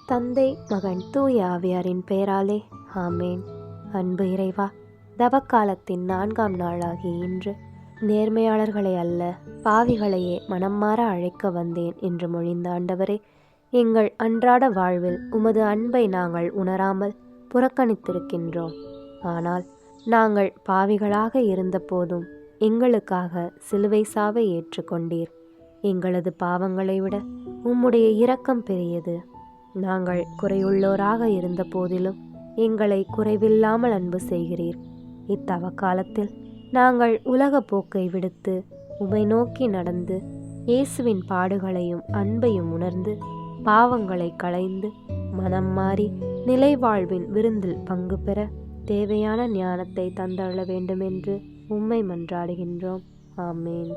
தந்தை, மகன், தூய ஆவியாரின் பெயராலே ஆமேன். அன்பு இறைவா, தவக்காலத்தின் 4ஆம் நாளாகிய இன்று நேர்மையாளர்களை அல்ல பாவிகளையே மனம் மாற அழைக்க வந்தேன் என்று மொழிந்த ஆண்டவரே, எங்கள் அன்றாட வாழ்வில் உமது அன்பை நாங்கள் உணராமல் புறக்கணித்திருக்கின்றோம். ஆனால் நாங்கள் பாவிகளாக இருந்தபோதும் எங்களுக்காக சிலுவை சாவை ஏற்றுக்கொண்டீர். எங்களது பாவங்களை விட உம்முடைய இரக்கம் பெரியது. நாங்கள் குறையுள்ளோராக இருந்த போதிலும் எங்களை குறைவில்லாமல் அன்பு செய்கிறீர். இத்தவ காலத்தில் நாங்கள் உலக போக்கை விடுத்து உமை நோக்கி நடந்து இயேசுவின் பாடுகளையும் அன்பையும் உணர்ந்து பாவங்களை களைந்து மனம் மாறி நிலைவாழ்வின் விருந்தில் பங்கு பெற தேவையான ஞானத்தை தந்தருள வேண்டுமென்று உம்மை மன்றாடுகின்றோம். ஆமேன்.